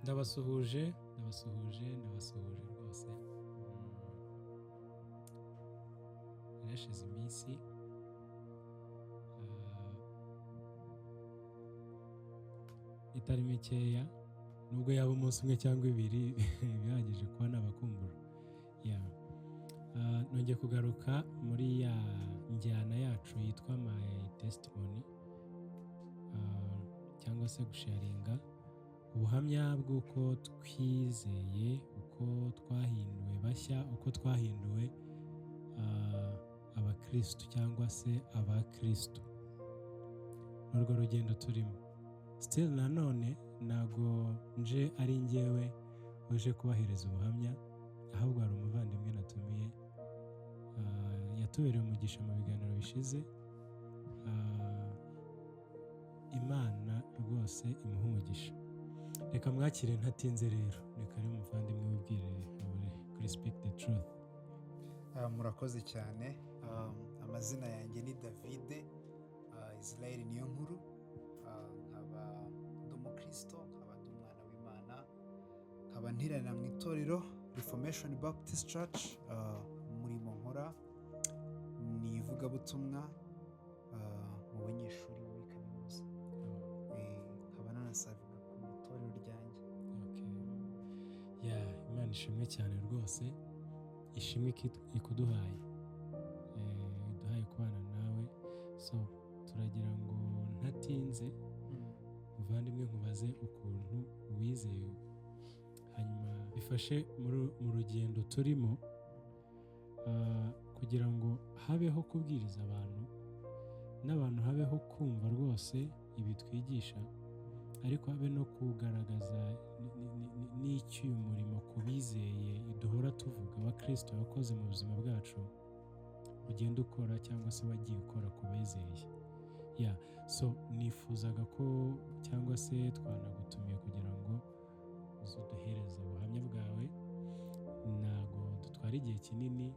ndabasuhuje rwose. Yarashize iminsi itari mikeya, nubwo yaba umunsi umwe cyangwa ibiri bihagije kuba nabakumbura. Nongeye kugaruka muri ya njyana yacu yitwa my testimony, cyangwa se gusharinga ubuhamya bw'uko twizeye, uko twahinduwe bashya, uko twahinduwe abakristo cyangwa se abakristo. N'urwo rugendo turimo. Still nanone ntago nje ari njyewe uje kubahereza ubuhamya, ahubwo hari umuvandimwe natumiye, yatubereye umugisha mu biganiro bishize. Imana rwose imuha umugisha. Reka mwakire ntatinze rero. Reka ari umuvandimwe wibwire kuri Speak the Truth. Murakoze cyane. Amazina yanjye ni David Israel Niyonkuru. Nkaba ndi umukristo, nkaba ndi umwana w'Imana, nkaba ntiranira mu itorero Reformation Baptist Church. Umurimo nkora ni ivugabutumwa mu banyeshuri muri kaminuza. Nkaba nanasavinga ku itorero ryanjye. Imana ishimwe cyane rwose, ishimwe ikuduhaye, iduhaye kubana nawe. So turagira ngo ntatinze muvandimwe nkubaze ukuntu wizeye, hanyuma bifashe mu rugendo turimo, kugira ngo habeho kubwiriza abantu n'abantu, habeho kumva rwose ibi twigisha, ariko habe no kugaragaza n'icyo uyu murimo ku bizeye duhora tuvuga abakristo wakoze mu buzima bwacu ugenda ukora cyangwa se wagiye ukora ku bizeye. So nifuzaga ko cyangwa se twanagutumiye kugira ngo uduhereze ubuhamya bwawe. Ntabwo dutwara igihe kinini,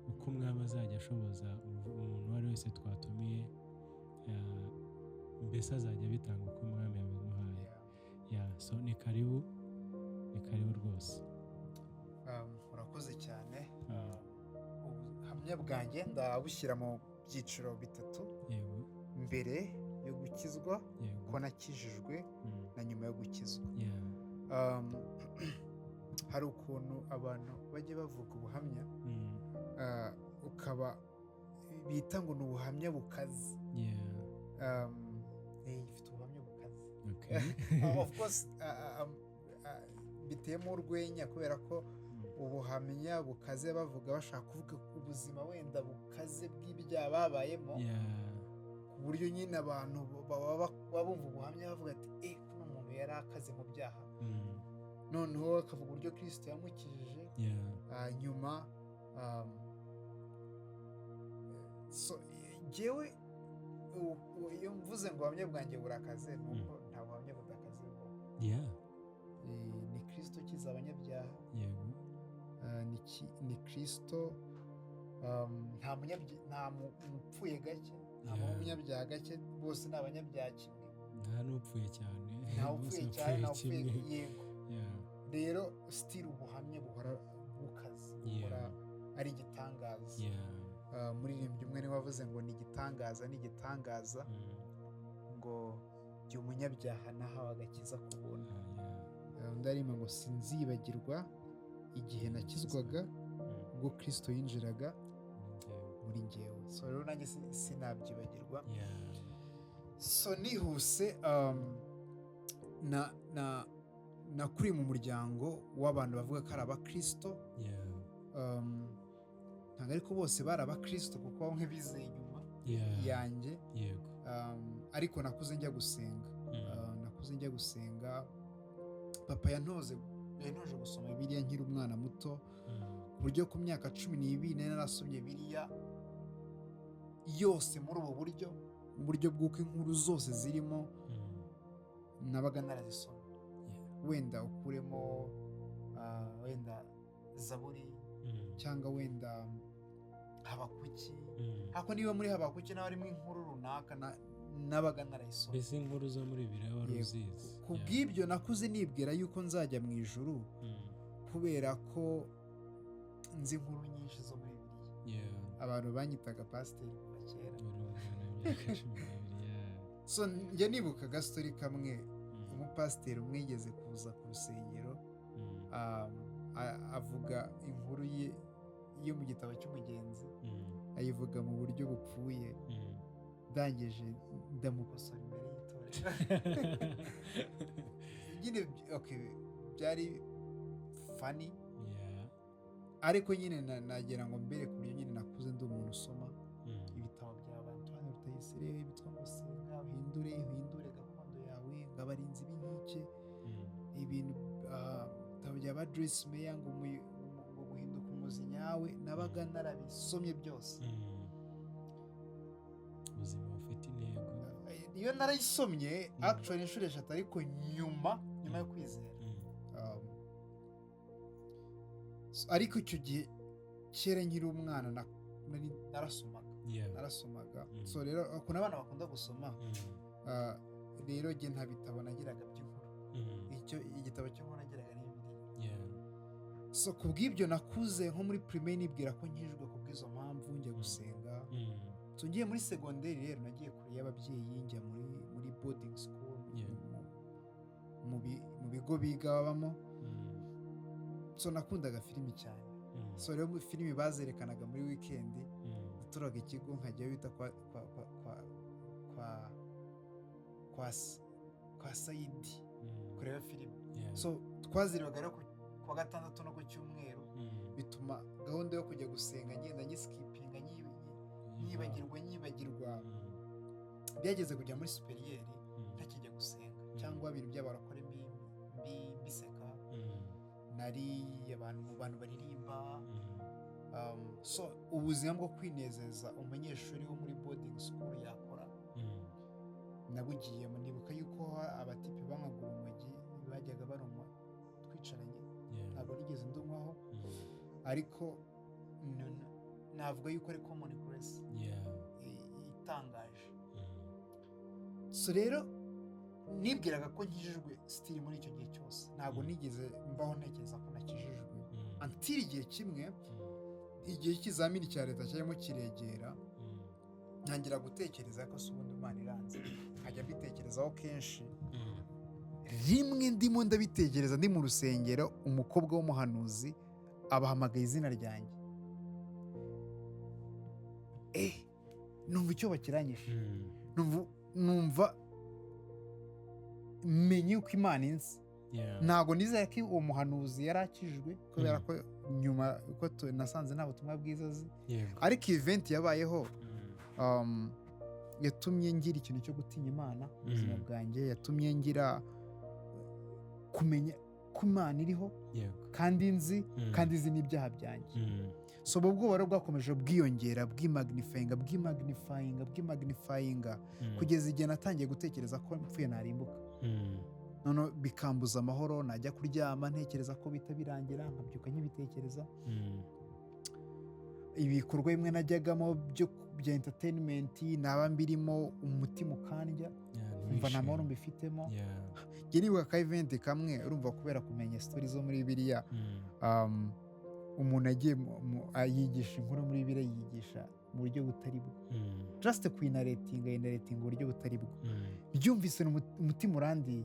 uko umwami azajya ashoboza umuntu uwo ari wese twatumiye, mbese azajya bitanga uko umwami yabimuhaye. So ni karibu rwose. Murakoze cyane. Ubuhamya bwanjye ndabushyira mu byiciro bitatu. Mbere yo gukizwa, ko nakijijwe, na nyuma yo gukizwa. Hari ukuntu abantu bajya bavuga ubuhamya, ukaba bita ngo ni ubuhamya bukaze. Ifite ubuhamya bukaze. Of course biteyemo urwenya, kubera ko ubuhamya bukaze bavuga bashaka kuvuga ubuzima wenda bukaze bw'ibyaha babayemo, ku buryo nyine abantu baba bumva ubuhamya bavuga ati kuno muntu yari akaze mu byaha, noneho akavuga uburyo Kristo yamukijije. Nyuma njyewe iyo mvuze ngo ubuhamya bwanjye burakaze, nuko nta buhamya budakaze bubaho. Ni Kristo ukiza abanyabyaha. Ni Kristo, nta mupfuye gake, nta munyabyaha gake, bose ni abanyabyaha kimwe. Nta n'upfuye cyane, nta upfuye cyane, nta upfuye yego. Rero still ubuhamya buhora bukaze, buhora ari igitangaza. Muririmbyi umwe niwe wavuze ngo ni igitangaza, ngo jya umunyabyaha nahawe agakiza ku buntu. Undi arimo ngo sinzibagirwa igihe nakizwaga, ubwo Kristo yinjiraga muri njyewe. So rero nanjye sinabyibagirwa. So nihuse, nakuriye mu muryango w'abantu bavuga ko ari abakristo. Ntabwo ariko bose bari abakristo, kuko bamwe bizeye inyuma yanjye. Ariko nakuze njya gusenga. Papa yantoje gusoma Bibiliya nkiri umwana muto, ku buryo ku myaka 12 nari narasomye Bibiliya yose muri ubu buryo bw'uko inkuru zose zirimo nabaga narazisoma. Wenda ukuremo wenda Zaburi, cyangwa wenda Habakuki. Ariko niba muri Habakuki naho harimo inkuru runaka nabaga narayisomye. Mbese inkuru zo muri Bibiliya wari uzizi? Ku bw'ibyo nakuze nibwira yuko nzajya mu ijuru kubera ko nzi inkuru nyinshi zo muri Bibiliya. Abantu banyitaga pasiteri kuva kera. So njya nibuka agastori kamwe, umupasiteri umwe yigeze kuza ku rusengero avuga inkuru ye yo mu gitabo cy'umugenzi, ayivuga mu buryo bupfuye, ndangije ndamukosora imbere y'itorero. Nyine byari funny, ariko nyine nagira ngo mbere ku buryo nyine nakuze ndi umuntu usoma ibitabo by'abantu hano Rutayisire bitwa ngo senga uhindure gakondo yawe, ngo abarinzi b'inkike, ibintu ibitabo bya ba Joyce Meyer ngo guhinduka umuzi nyawe, nabaga narabisomye byose. Ubuzima bufite intego iyo narayisomye actually inshuro 3, ariko nyuma yo kwizera. Ariko icyo gihe kera nkiri umwana narasomaga. So rero ukuntu abana bakunda gusoma, rero njye nta bitabo nagiraga by'inkuru. Igitabo cy'inkuru nagiraga ni Bibiliya. So ku bw'ibyo nakuze nko muri primaire nibwira ko nkijwe ku bw'izo mpamvu njya gusenga. So ngiye muri segonderi rero nagiye kure y'ababyeyi, njya muri boarding school, mu bigo biga babamo. So nakundaga filimi cyane. So rero filimi bazerekanaga muri weekend, naturaga ikigo nkajya bita kwa Saidi kureba filimi. So twazirebaga rero kwa gatandatu no ku cyumweru, bituma gahunda yo kujya gusenga ngenda nyiskipinga, nyibagirwa. Byageze kujya muri superieri ntakijya gusenga, cyangwa ibintu by'abarokore mbiseka, nari abantu baririmba. So ubuzima bwo kwinezeza umunyeshuri wo muri boarding school yakora nabugiyemo. Nibuka yuko abatipe banywaga urumogi bajyaga barunywa twicaranye, ntabwo nigeze ndunywaho, ariko navuga yuko ari common grace itangaje. So rero nibwiraga ko nkijijwe still muri icyo gihe cyose, ntabwo nigeze mbaho ntekereza ko nakijijwe until igihe kimwe, igihe cy'ikizamini cya leta cyarimo kiregera, ntangira gutekereza ko ubundi Imana iranze. Nkajya mbitekerezaho kenshi. Rimwe ndimo ndabitekereza ndi mu rusengero, umukobwa w'umuhanuzi abahamagaye izina ryanjye. Numva icyo bakiranyije, numva menye uko Imana inzi. Ntabwo nizera ko uwo muhanuzi yari akijijwe, kubera ko nyuma uko nasanze nta butumwa bwiza azi. Ariko event yabayeho yatumye ngira ikintu cyo gutinya Imana mu buzima bwanjye, yatumye ngira kumenya ko Imana iriho kandi nzi n'ibyaha byanjye. So ubwo bworo bwakomeje bwiyongera, bw'imagnifyinga kugeza igihe natangiye gutekereza ko mpfuye narimbuka. None bikambuza amahoro, najya kuryama ntekereza ko bita birangira, nkabyuka nkibitekereza. Ibikorwa bimwe najyagamo bya entertainment naba mbirimo umutima ukandya, umva nta mahoro mbifitemo. Njye nibuka ka event kamwe, urumva kubera kumenya stories zo muri Bibiliya, umuntu agiye yigisha inkuru muri Bibiliya, yigisha mu buryo butari bwo, just kwinaratinga uburyo butari bwo. Byumvise umutima urandiye,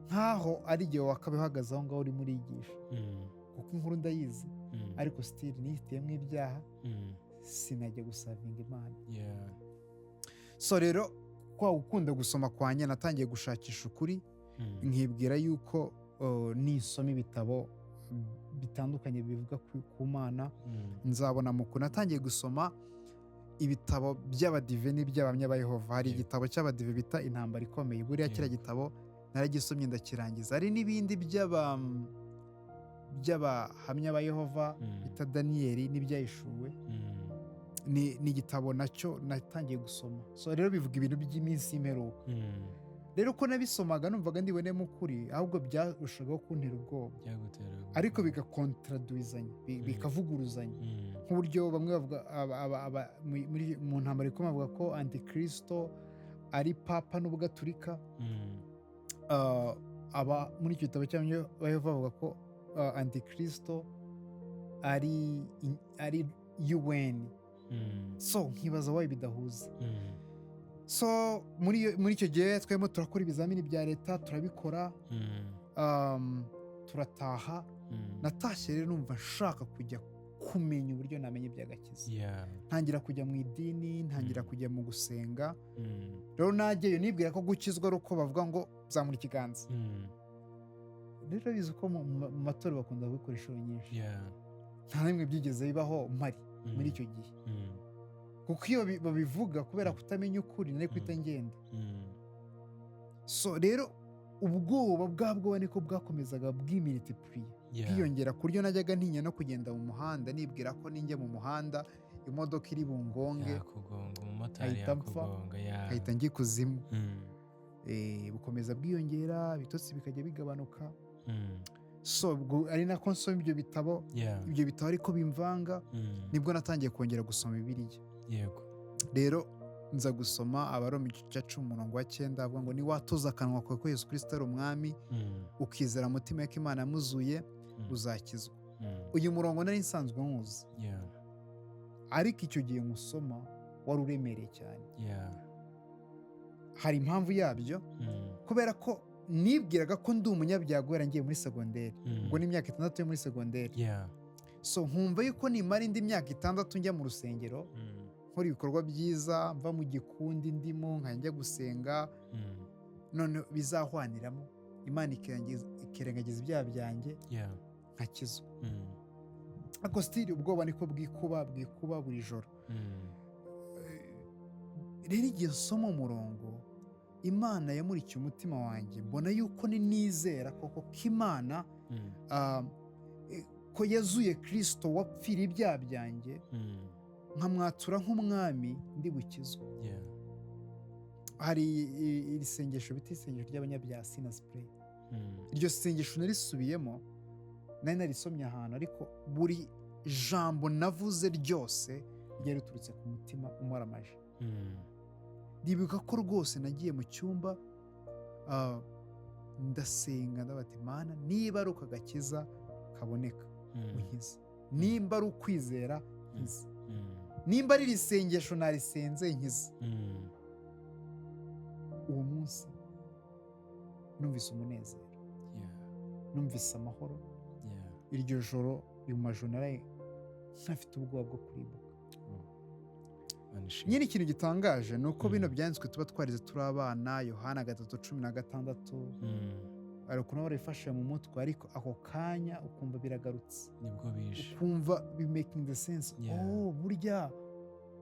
nkaho ari igihe wakabaye uhagaze aho ngaho urimo urigisha, kuko inkuru ndayizi, ariko still nihitiyemo ibyaha, sinajya gusavinga Imana. So rero kwa gukunda gusoma kwanjye natangiye gushakisha ukuri, nkibwira yuko nisoma ibitabo bitandukanye bivuga ku Mana nzabona mukuru. Natangiye gusoma ibitabo by'abadive n'iby'abahamya ba Yehova. Hari igitabo cy'abadive bita Intambara Ikomeye, buriya kiriya gitabo naragisomye ndakirangiza. Hari n'ibindi by'abahamya ba Yehova bita Daniyeli n'ibyahishuwe, ni igitabo nacyo natangiye gusoma. So rero bivuga ibintu by'iminsi y'imperuka. Rero ko nabisomaga numvaga ndibonemo ukuri, ahubwo byarushagaho kuntera ubwoba, ariko bigakontraduizanya, bikavuguruzanya. Nk'uburyo bamwe bavuga mu ntambara ikomeye bavuga ko antikristo ari papa n'ubugaturika. Aba muri icyo gitabo cyangwa bavuga ko antikristo ari UN. So nkibaza wayo bidahuza. So muri icyo gihe twemo turakora ibizamini bya leta turabikora, turataha. Natashye rero numva nshaka kujya kumenya uburyo namenya iby'agakiza. Ntangira kujya mu idini, ntangira kujya mu gusenga. Rero najyeyo nibwira ko gukizwa ari uko bavuga ngo zamura ikiganza. Rero bizi ko mu matorero bakunda gukora inshuro nyinshi. Nta n'imwe byigeze bibaho mpari muri icyo gihe. Kuko iyo babivuga kubera kutamenya ukuri nari kwita ngenda. So rero ubwoba bwabwo niko bwakomezaga bw'imilitipuriye, bwiyongera ku buryo najyaga ntinya no kugenda mu muhanda, nibwira ko ninjya mu muhanda imodoka iri bungonge, ahita mpfa, ahita njya ikuzimu. Bukomeza bwiyongera, ibitotsi bikajya bigabanuka. So ari nako nsoma ibyo bitabo, ibyo bitabo ariko bimvanga, nibwo natangiye kongera gusoma Bibiliya. Rero nza gusoma Abaroma igice 10:9 avuga ngo niwatoza akanwa kawe ko Yesu Kristo ari umwami, ukizera mutima ko Imana yamuzuye, uzakizwa. Uyu murongo nari nsanzwe nkuzi, ariko icyo gihe musoma wari uremereye cyane. Hari impamvu yabyo, kubera ko nibwiraga ko ndi umunyabyaha guhera ngiye muri segonderi. Ubwo ni imyaka 6 yo muri segonderi. So nkumva yuko nimara indi myaka 6 njya mu rusengero, nkora ibikorwa byiza, mva mu gikundi ndimo nkajya gusenga, none bizahwaniramo Imana ikirengagiza ibyaha byanjye, nkakizwa. Ariko still ubwoba niko bwikuba buri joro. Rero igihe nsoma umurongo, Imana yamurikiye umutima wanjye, mbona yuko nizera koko ko Imana ko yazuye Kristo wapfiriye ibyaha byanjye, nkamwatura nk'umwami ndi bukizwa. Hari iri sengesho bita isengesho ry'abanyabyaha Sinners Prayer. Iryo sengesho narisubiyemo, nari narisomye ahantu, ariko buri jambo navuze ryose ryari riturutse ku mutima umaramaje. Ndibuka ko rwose nagiye mu cyumba, ndasenga ndabati Mana, niba ari ukagakiza kaboneka unkize, nimba ari ukwizera nkize, nimba ari isengesho narisenze nkize. Uwo munsi numvise umunezero, numvise amahoro. Iryo joro mu majoro naraye ntafite ubwoba bwo kuribuka. Nyine ikintu gitangaje ni uko bino byanditswe tuba twarize turi abana, Yohana 3:16, ari ukuntu barifashe mu mutwe, ariko ako kanya ukumva biragarutse, nibwo bije, ukumva bi making the sense. Burya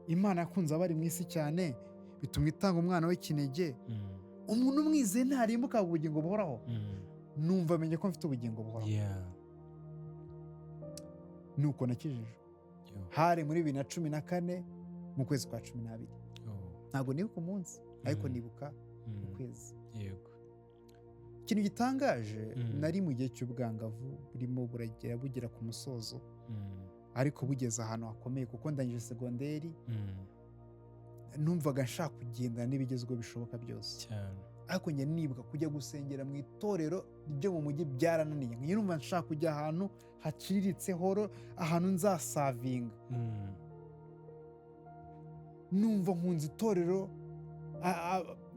Imana yakunze abari mu isi cyane, bituma itanga umwana w'ikinege, umuntu umwizeye ntarimbuka ubugingo buhoraho. Numva menye ko mfite ubugingo buhoraho. Nuko nakijije. Hari muri 2014 mu kwezi kwa 12. Ntabwo nibuka umunsi, ariko nibuka ukwezi. Ikintu gitangaje, nari mu gihe cy'ubwangavu burimo bugera ku musozo, ariko bugeze ahantu hakomeye kuko ndangije segonderi. Numvaga nshaka kugendana n'ibigezweho bishoboka byose, ariko njye nibuka kujya gusengera mu itorero ryo mu mujyi byarananiye. Njye numva nshaka kujya ahantu haciriritse horo, ahantu nzasavinga. Numva nkunze itorero,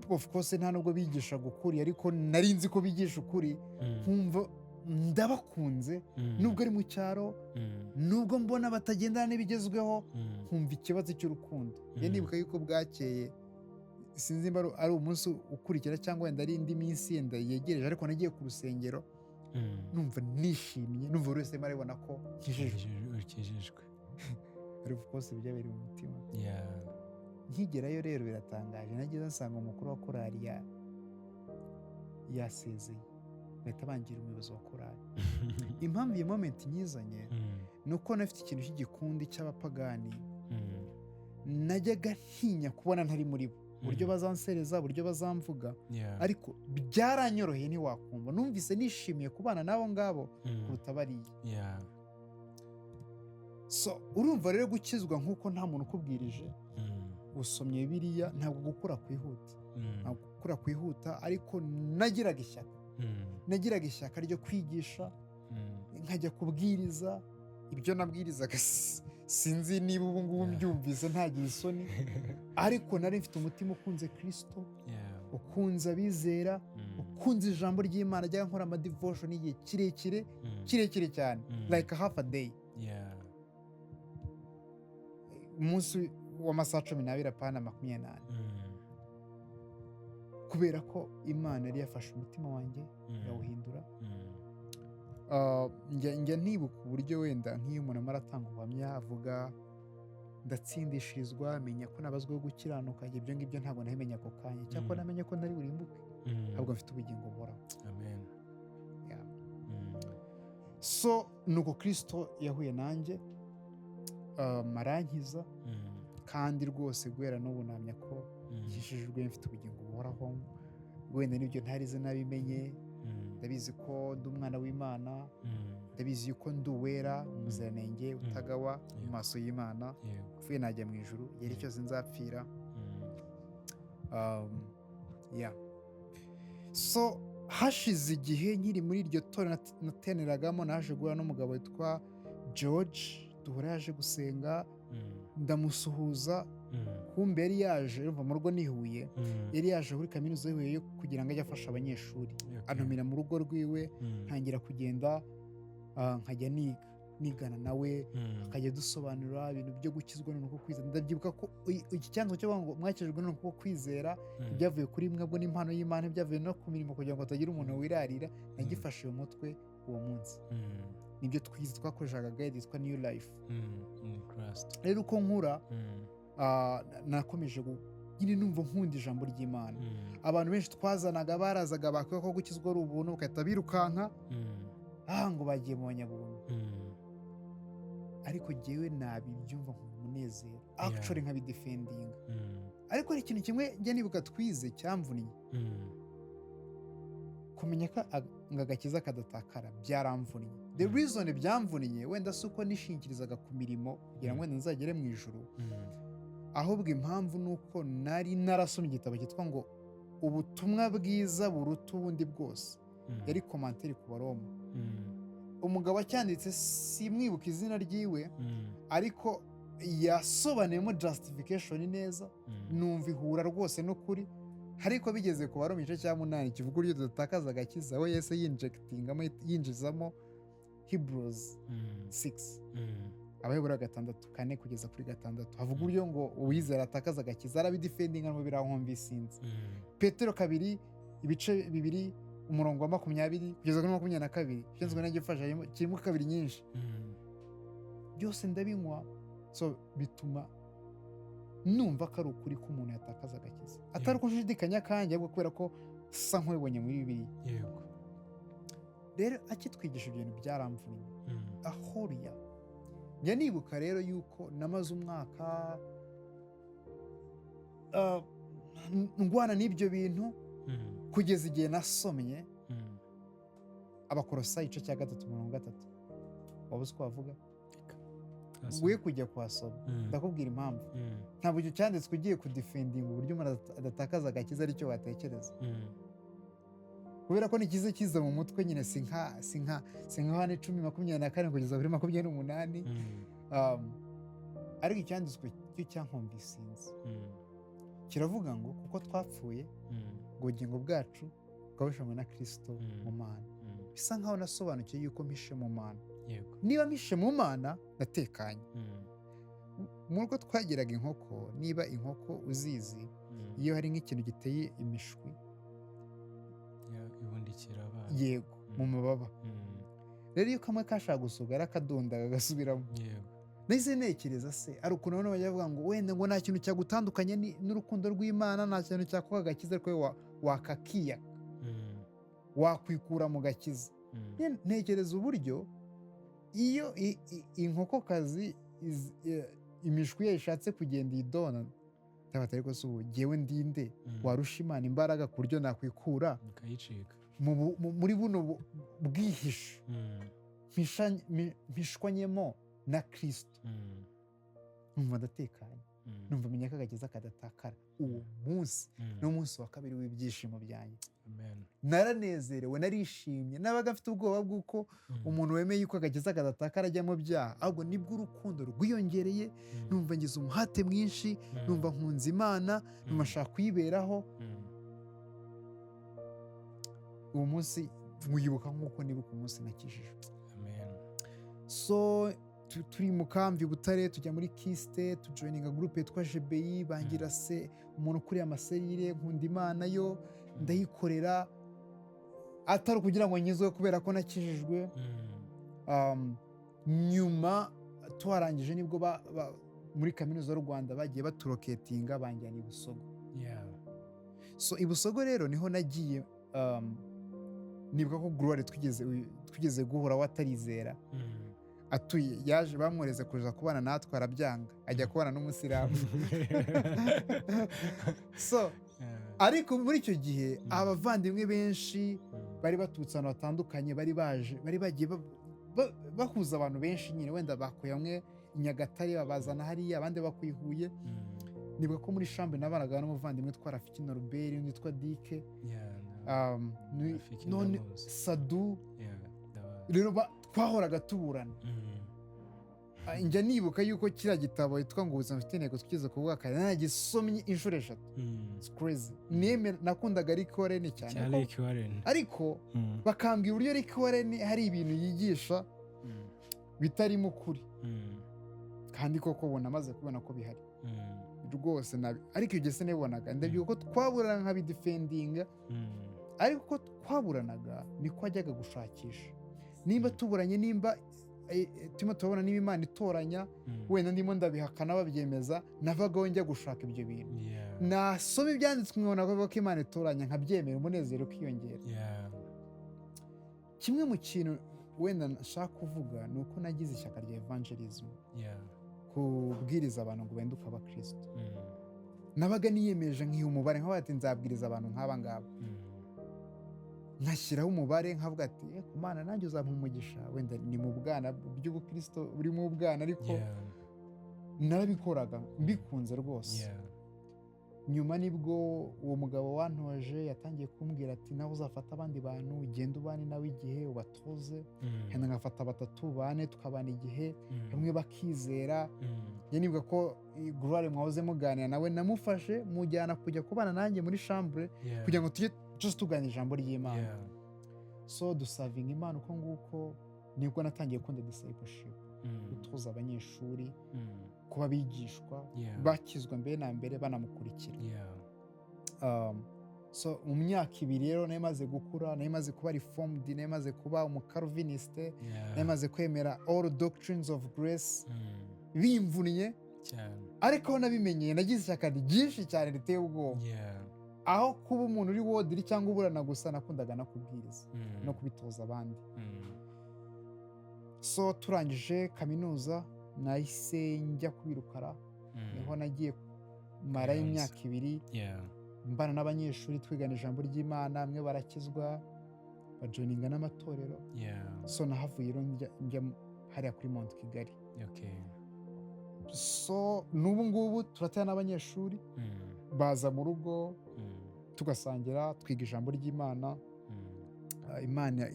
of course nta nubwo bigisha ukuri, ariko nari nzi ko bigisha ukuri. Nkumva ndabakunze, nubwo ari mu cyaro, nubwo mbona batagendana n'ibigezweho, nkumva ikibazo cy'urukundo. Njye nibuka yuko bwakeye, sinzi mba ari umunsi ukurikira cyangwa wenda ari indi minsi yenda yegereje, ariko nagiye ku rusengero numva nishimye, numva buri wese maribona ko ukijijwe. Of course byabereye mu mutima. Nkigerayo rero biratangaje, nageze nsanga umukuru wa korali yasezeye, bahita bangira umuyobozi wa korali. Impamvu iyo moment nyizanye ni uko nafite ikintu cy'igikundi cy'abapagani, najyaga ntinya kubona ntari muri bo, uburyo bazansereza, uburyo bazamvuga, ariko byaranyoroheye ntiwakumva. Numvise nishimiye kubana n'abo ngabo kuruta bariya. So urumva rero gukizwa nk'uko nta muntu ukubwirije, usomye Bibiliya ntabwo gukura kwihuta. gukura kwihuta, ariko nagiraga ishyaka ryo kwigisha, nkajya kubwiriza. Ibyo nabwirizaga sinzi niba ubu ngubu mbyumvise ntagira isoni, ariko nari mfite umutima ukunze Kristo, ukunze abizera, ukunze ijambo ry'Imana. Njya nkora amadevotion igihe kirekire cyane, like half a day, umunsi w'amasaha 12 apana 28, kubera ko Imana yari yafashe umutima wanjye yawuhindura. Njya nibuka uburyo wenda nk'iyo umuntu amara atanga ubuhamya avuga ndatsindishirizwa, menya ko nabazweho gukiranuka. Ibyo ngibyo ntabwo nabimenya ako kanya, cyangwa namenye ko ntari burimbuke, ahubwo mfite ubugingo buhoraho. Amen. So nuko Kristo yahuye nanjye, arankiza, kandi rwose guhera n'ubu namya ko nkishijwe, mfite ubugingo buhoraho. Wenda n'ibyo ntarize nabimenye, ndabizi ko ndi umwana w'Imana, ndabizi yuko ndi uwera, umuziranenge, utagawa mu maso y'Imana, upfuye najya mu ijuru, yari cyose nzapfira. So hashize igihe nkiri muri iryo torero nateneragamo, naje guhura n'umugabo witwa George, duhura yaje gusenga, ndamusuhuza. Kumbe yari yaje mu rugo nihuye, yari yaje kuri kaminuza yihuye kugira ngo ajye afasha abanyeshuri. Antumira mu rugo rwiwe, ntangira kugenda nkajya nigana nawe, akajya dusobanurira ibintu byo gukizwa n'uko kwizera. Ndabyibuka ko iki cyanzu cyo ngo mwakijwe n'uko kwizera byavuye kuri mwebwe n'impano y'Imana, byavuye no ku mirimo kugira ngo hatagira umuntu wirarira, nagifashe mu mutwe uwo munsi. Nibyo twakoreshaga guide yitwa New Life. Rero uko nkura, nakomeje nyine numva nkunda ijambo ry'Imana. Abantu benshi twazanaga barazaga bakwiye ko gukizwa ari ubuntu, bagahita birukanka ngo bagiye mu banyabuntu. Ariko jyewe nabibyumva nk'umunezero, actually nkabidefendinga. Ariko hari ikintu kimwe njya nibuka twize cyamvuniye, kumenya ko agakiza kadatakara byaramvuniye. The reason byamvuniye wenda si uko nishingikirizaga ku mirimo kugira ngo wenda nzagere mu ijuru, ahubwo impamvu ni uko nari narasomye igitabo cyitwa ngo ubutumwa bwiza buruta ubundi bwose, yari komantere ku Baroma. Umugabo acyanditse simwibuka izina ryiwe, ariko yasobanuyemo justification neza, numva ihura rwose n'ukuri. Ariko bigeze ku Baroma igice cya 8 kivuga uburyo tudatakaza agakiza, aho Yesu yinjizamo Hebrews 6, Abaheburayo 6:4 kugeza kuri 6, havuga uburyo ngo uwizera atakaza agakiza. Arabidefendinga mu birankombi sinzi. Petero 2 ibice 2 umurongo wa 20 kugeza kuri 22, cyenzwe n'agifasha kirimo kabiri nyinshi, byose ndabinywa. So bituma numva ko ari ukuri ko umuntu yatakaza agakiza, atari uko nshidikanya kanjye, ahubwo kubera ko sa nk'ubonye muri Bibiliya. Rero akitwigisha ibintu byaramvuniye. Ahuriya njya nibuka rero yuko namaze umwaka ndwana n'ibyo bintu, kugeza igihe nasomye Abakolosayi igice cya 3:3. Wabuze uko wavuga? We kujya kuhasoma, ndakubwira impamvu. Ntabwo icyo cyanditswe ugiye kudefendinga uburyo umuntu adatakaza agakiza aricyo watekereza, kubera ko nikize kiza mu mutwe nyine si nka 10:24 kugeza kuri 28. Ariko icyanditswe cyo cyankombisinze kiravuga ngo kuko twapfuye ngo ubugingo bwacu bwabishanywe na Kristo mu Mana. Bisa nkaho nasobanukiye yuko mpishe mu Mana. Niba mpishe mu Mana ndatekanye. Mu rugo twagiraga inkoko, niba inkoko uzizi, iyo hari nk'ikintu giteye imishwi ibundikira abana, yego, mu mababa. Rero iyo kamwe kashaka gusugara akadondaga gasubiramo. Nahise ntekereza se ari ukuntu bano bajya bavuga ngo wenda ngo nta kintu cyagutandukanye n'urukundo rw'Imana, nta kintu cyakuha agakiza, ariko wakakiya wakwikura mu gakiza. Ntekereza uburyo iyo inkokokazi imishwi ye ishatse kugenda idona, tabatari ko se ubu jyewe ndinde warusha Imana imbaraga ku buryo nakwikura muri buno bwihisho mpishwanyemo na Kristo. Numva ndatekanye. numva menya ko agakiza kadatakara. Uwo munsi ni umunsi wa kabiri w'ibyishimo byanjye. Naranezerewe, narishimye, nabaga mfite ubwoba bw'uko umuntu wemeye yuko agakiza kadatakara ajya mu byaha, ahubwo nibwo urukundo rwiyongereye, numva ngize umuhate mwinshi, numva nkunze Imana, numva nshaka kuyiberaho. Uwo munsi mwibuka nk'uko nibuka umunsi nakijijwe. So turi mu kamvi Butare, tujya muri Kiste, tujoininga groupe yitwa GBI, bangira se umuntu ukuriye amaserire, nkunda Imana yo ndayikorera, atari kugira ngo nyizwe kubera ko nakijijwe. Nyuma twarangije nibwo muri kaminuza y'u Rwanda bagiye baturoketinga, banjyana i Busogo. So i Busogo rero niho nagiye, nibuka ko Gloire twigeze guhura watarizera, atuye yaje bamworeze kuza kubana natwe, arabyanga, ajya kubana n'umusilamu. So ariko muri icyo gihe abavandimwe benshi bari baturutse ahantu hatandukanye, bari bagiye bahuza abantu benshi nyine, wenda bakuye bamwe i Nyagatare babazana hariya, abandi bakuye i Huye. Nibuka ko muri chambre nabanaga n'umuvandimwe witwa Rafiki Norbert, undi witwa Dike, none Sadu. Rero twahoraga tuburana. Njya nibuka yuko kiriya gitabo yitwa ngo ubuzima bufite intego twigeze kuvuga kare, naragisomye inshuro 3. It's crazy. Nakundaga Rick Warren cyane, ariko bakambwira uburyo Rick Warren hari ibintu yigisha bitarimo ukuri, kandi koko ubona amaze kubona ko bihari rwose nabi. Ariko ibyo se nabibonaga, ndabyuka ko twaburana nkabidefendinga, ariko ko twaburanaga niko ajyaga gushakisha. Nimba tuburanye, nimba turimo turabona niba Imana itoranya, wenda ndimo ndabihakana babyemeza, navagaho njya gushaka ibyo bintu. Nasoma ibyanditswe nkabona ko Imana itoranya, nkabyemera, umunezero ukiyongera. Kimwe mu kintu wenda nshaka kuvuga ni uko nagize ishyaka rya evangelism, kubwiriza abantu ngo benduke abakristo. Nabaga niyemeje nk'iyo umubare, nk'aho ati nzabwiriza abantu nk'aba ngaba, nkashyiraho umubare, nkavuga ati ku Mana nanjye uzampa umugisha. Wenda ni mu bwana by'ubukristo, buri mu bwana, ariko narabikoraga mbikunze rwose. Nyuma nibwo uwo mugabo wantoje yatangiye kumbwira ati nawe uzafata abandi bantu, ugenda ubane nawe igihe, ubatoze. Henda ngafata 3 bane tukabana igihe, bamwe bakizera. Nibuka ko Gloire mwahoze muganira nawe, namufashe mujyana kujya kubana nanjye muri chambre, kugira ngo tujye just tuganira ijambo ry'Imana. So dusavinga Imana uko nguko, nibwo natangiye gukunda discipleship, gutoza abanyeshuri, kuba bigishwa, bakizwa mbere na mbere banamukurikira. So mu myaka 2 rero nayo maze gukura, nayo maze kuba reformed, nayo maze kuba umucalviniste, nayo maze kwemera all doctrines of grace, bimvunye cyane. Ariko nabimenyeye, nagize ishyaka ryinshi cyane riteye ubwoba. Aho kuba umuntu uri wodiri cyangwa uburana gusa, nakundaga no kubwiriza no kubitoza abandi. So turangije kaminuza nahise njya kwirukara, niho nagiye mara y'imyaka 2 mbana n'abanyeshuri, twigana ijambo ry'Imana, bamwe barakizwa, bajoininga n'amatorero. So nahavuye rero njya hariya kuri Mount Kigali. So n'ubu ngubu turatana n'abanyeshuri, baza mu rugo tugasangira, twiga ijambo ry'Imana. Imana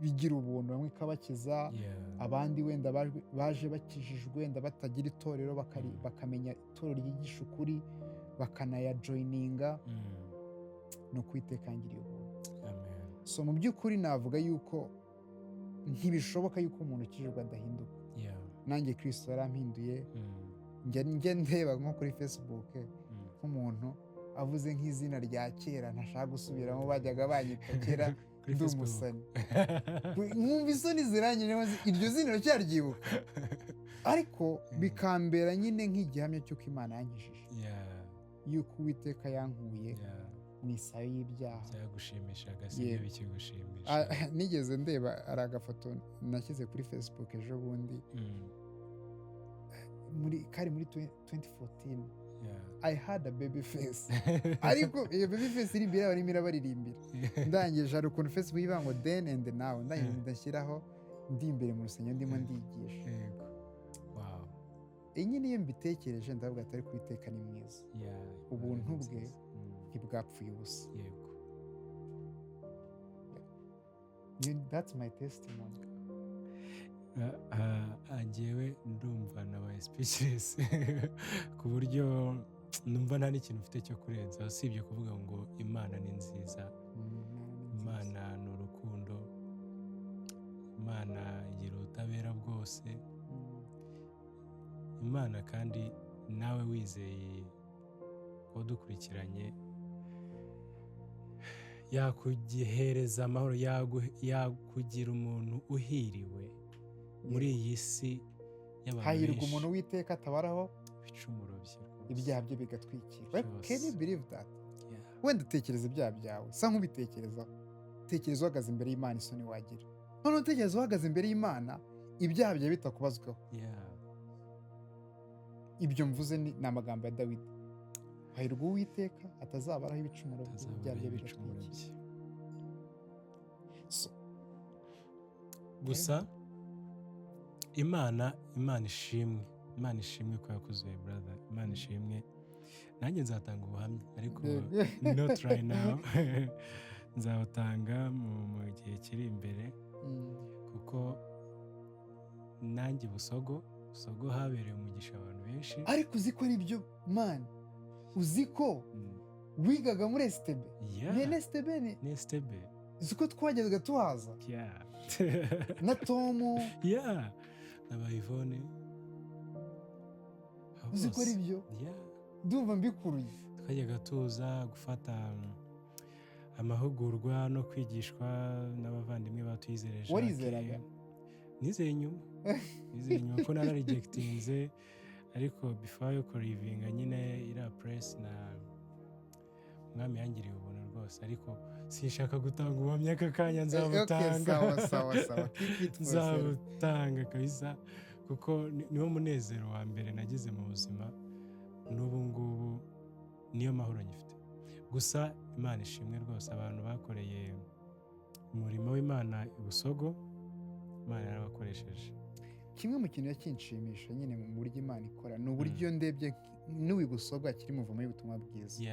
bigira ubuntu, bamwe ikabakiza, abandi wenda baje bakijijwe, wenda batagira itorero, bakamenya itorero ryigisha ukuri, bakanayajoininga. no kwitekangira ubuntu. So mu by'ukuri navuga yuko ntibishoboka yuko umuntu ukijijwe adahinduka. Nanjye Kristo yarampinduye. Njya ndeba nko kuri Facebook nk'umuntu avuze nk'izina rya kera ntashaka gusubiramo, bajyaga banyita kera ndi umusani. Nkumva isoni zirangije, iryo zina cyaryibuka, ariko bikambera nyine nk'igihamya cy'uko Imana yankijije, yuko Uwiteka yankuye mu isayo y'ibyaha. Byagushimishaga si byo bikigushimisha? Nigeze ndeba ari agafoto nashyize kuri Facebook ejo bundi, kari muri 2014. I had a baby face. Ariko iyo baby face iri imbere barimo irabaririmbira. Ndangije hari ukuntu Facebook ivuga ngo then and now, ndashyiraho ndi imbere mu rusengero ndimo ndigisha. nyine iyo mbitekereje ndavuga atari kubiteka ni mwiza, ubuntu bwe ntibwapfuye ubusa. That's my testimony. Njyewe ndumva nabaye speechless ku buryo numva nta n'ikintu mfite cyo kurenza usibye kuvuga ngo Imana ni nziza, Imana ni urukundo, Imana igira ubutabera bwose, Imana kandi nawe wizeye wadukurikiranye yakugihereza amahoro, yakugira umuntu uhiriwe muri iyi si y'abantu benshi. Hahirwa umuntu w'iteka atabaraho ibicumuro bye, ibyaha bye bigatwikira. Can you believe that? Wenda utekereza ibyaha byawe, sa nk'ubitekerezaho, tekereza uhagaze imbere y'Imana isoni wagira, noneho utekereza uhagaze imbere y'Imana ibyaha byawe bitakubazwaho. Ibyo mvuze ni amagambo ya Dawidi, hahirwa uwiteka atazabaraho ibicumuro by'ibyaha bye bigatwikira. Gusa Imana ishimwe ko yakuzuye brother, Imana ishimwe. Nanjye nzatanga ubuhamya ariko not right now nzawutanga mu gihe kiri imbere, kuko nanjye Busogo habereye umugisha abantu benshi. Ariko uzi ko ari byo man, uzi ko wigaga muri STB? Ni STB uzi ko twagezga tuhaza na Tomu na Yvonne, uzi ko ari byo? Ndumva mbikuruye. Twajyaga tuza gufata amahugurwa no kwigishwa n'abavandimwe batwizere Jacques. Warizeraga? Nizeye nyuma ko nararijegitinze, ariko before yo kurivinga nyine iriya press na Umwami yangiriye ubuntu rwose, ariko sinshaka gutanga ubuhamya aka kanya. Nzabutanga. Nzabutanga kabisa, kuko niwo munezero wa mbere nagize mu buzima, n'ubu ngubu niyo mahoro nyifite. Gusa Imana ishimwe rwose, abantu bakoreye umurimo w'Imana i Busogo, Imana yarabakoresheje. Kimwe mu kintu yakinshimisha nyine mu buryo Imana ikora ni uburyo ndebye n'uwi Busogo akiri muvumo y'ubutumwa bwiza,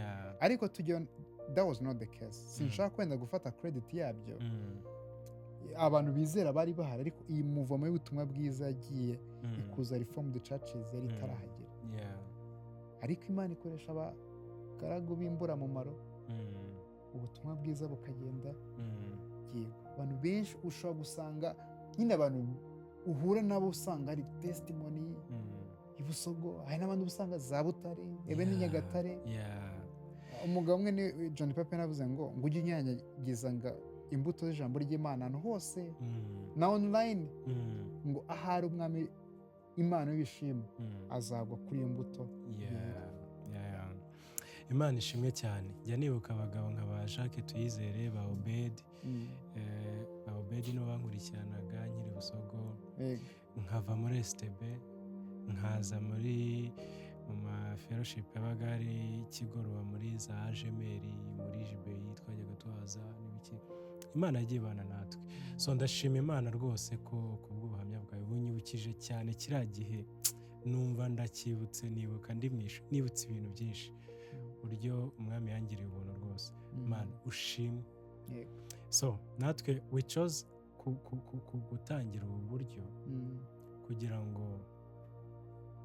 ariko that was not the case. Sinshaka kwenda gufata credit yabyo, abantu bizera bari bahari, ariko iyi muvumo y'ubutumwa bwiza yagiye ikuza reformed churches yari itarahagera. Ariko Imana ikoresha abagaragu b'imburamumaro, ubutumwa bwiza bukagenda. Abantu benshi ushobora gusanga nyine abantu uhura nabo usanga ari testimony i Busogo, hari n'abandi usanga za Butare, ni Nyagatare. Umugabo umwe ni John Papa navuze ngo ujye unyanyagiza ngo imbuto z'ijambo ry'Imana ahantu hose na online, ngo ahari umwami Imana w'ibishimwe azagwa kuri iyo mbuto. Imana ishimwe cyane. Jya nibuka abagabo nka ba Jacques Tuyizere, ba Obedi, nibo bankurikiranaga nkiri Busogo, nkava muri STB nkaza mu ma fellowship yabaga ari Kigoroba, muri za Ajemeri, muri JBI twajyaga tuhaza n'ibiki. Imana yagiye ibana natwe, so ndashima Imana rwose ko kubw'ubuhamya bwawe bunyibukije cyane kiriya gihe. Numva ndakibutse, nibutse ibintu byinshi, uburyo Umwami yangiriye ubuntu rwose. Imana ushimwe. So natwe we chose gutangira ubu buryo kugira ngo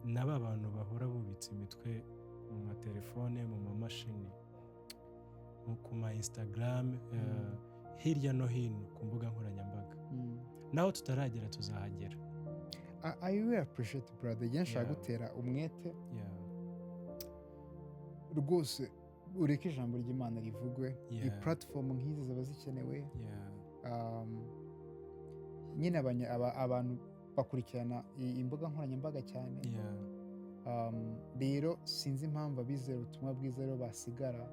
n'aba bantu bahora bubitse imitwe mu matelefone, mu mamashini, ku ma Instagram, hirya no hino ku mbuga nkoranyambaga, naho tutaragera tuzahagera. I really appreciate brother, nshaka gutera umwete rwose, ureke ijambo ry'Imana rivugwe. Iyi platform nk'izi ziba zikenewe. Nyine abantu bakurikirana imbuga nkoranyambaga cyane. Rero sinzi impamvu abizera ubutumwa bwiza rero basigara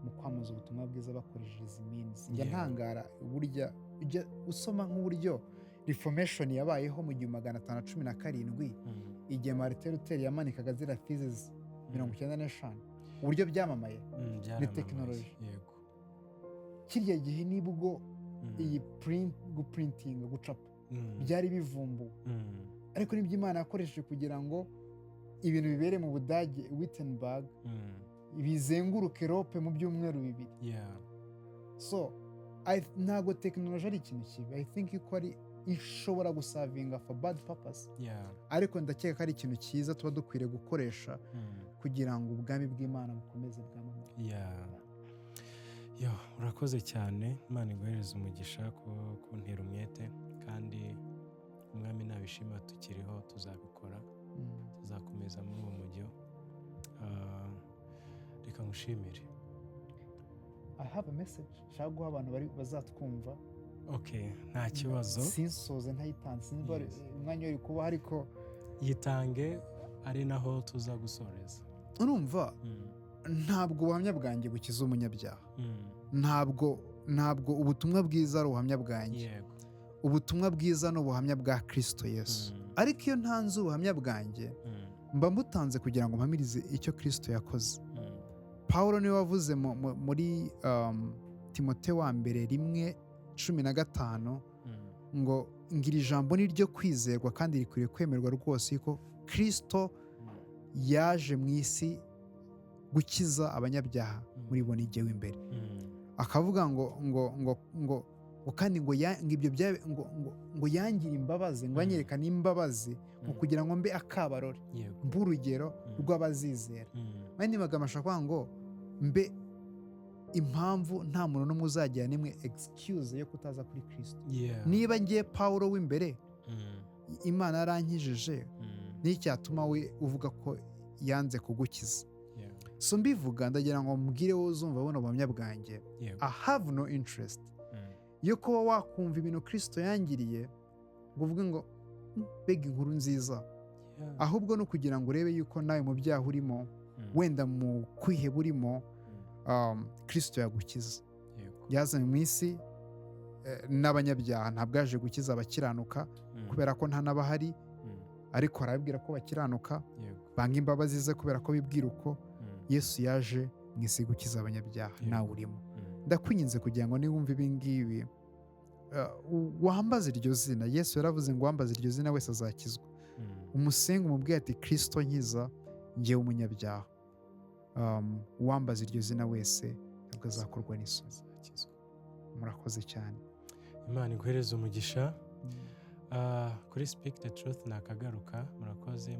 mu kwamamaza ubutumwa bwiza bakoresheje izi means. Njya ntangara burya ujya usoma nk'uburyo reformation yabayeho mu 1517 igihe Martin Luther yamanikaga zira theses 95, uburyo byamamaye ni tekinoloji. Kirya gihe nibwo iyi guprintinga, gucapa byari bivumbuwe, ariko nibyo Imana yakoresheje kugira ngo ibintu bibereye mu Budage Wittenberg bizenguruka Europe mu byumweru 2. So ntabwo tekinoloji ari ikintu kibi. I think ko ari ishobora gusavinga for bad purpose, ariko ndakeka ko ari ikintu cyiza tuba dukwiriye gukoresha kugira ngo ubwami bw'Imana bukomeze bwamamare. Urakoze cyane, Imana iguhereze umugisha kuntera umwete, kandi umwami nabishima tukiriho tuzabikora, tuzakomeza muri uwo mujyo. Reka ngushimire. I have a message nshaka guha abantu bazatwumva. Nta kibazo. Sinsoze ntayitanze, sinzi umwanya uri kuba, ariko yitange ari naho tuza gusoreza. Urumva, ntabwo ubuhamya bwanjye bukiza umunyabyaha. Ntabwo ubutumwa bwiza ari ubuhamya bwanjye. Ubutumwa bwiza ni ubuhamya bwa Kristo Yesu. Ariko iyo ntanze ubuhamya bwanjye, mba mbutanze kugira ngo mpamirize icyo Kristo yakoze. Pawulo niwe wavuze muri Timote wa mbere 1:15 ngo ngira ijambo ni ryo kwizerwa kandi rikwiriye kwemerwa rwose ko Kristo yaje mu isi gukiza abanyabyaha muri bo nijye w'imbere. Akavuga ngo kandi ngo yangira imbabazi, ngo anyerekane imbabazi ngo kugira ngo mbe akabarore, mbe urugero rw'abazizera. Kandi bagamasha kuvuga ngo mbe impamvu nta muntu n'umwe uzagira nimwe excuse yo kutaza kuri Kristo. Niba ngiye Pawulo w'imbere, Imana yarankijije, n'icyatuma we uvuga ko yanze kugukiza. So mbivuga ndagira ngo mbwire wowe uzumva buno buhamya bwanjye, I have no interest yo kuba wakumva ibintu Kristo yangiriye ngo uvuge ngo mbega inkuru nziza, ahubwo no kugira ngo urebe yuko nawe mu byaha urimo, wenda mu kwiheba urimo, Kristo yagukiza. Yazanye mu isi n'abanyabyaha, ntabwo yaje gukiza abakiranuka kubera ko nta n'abahari, ariko arababwira ko bakiranuka banga imbabazi ze kubera ko bibwira uko Yesu yaje mu isi gukiza abanyabyaha, nawe urimo. Ndakwinginze kugira ngo niwumve ibi ngibi wambaze iryo zina. Yesu yaravuze ngo wambaze iryo zina wese azakizwa. Umusenga umubwire ati Kristo nkiza njyewe umunyabyaha. Uwambaza iryo zina wese ntabwo azakorwa n'isoni. Murakoze cyane. Imana iguhereze umugisha. Kuri Speak the Truth nakagaruka. Murakoze.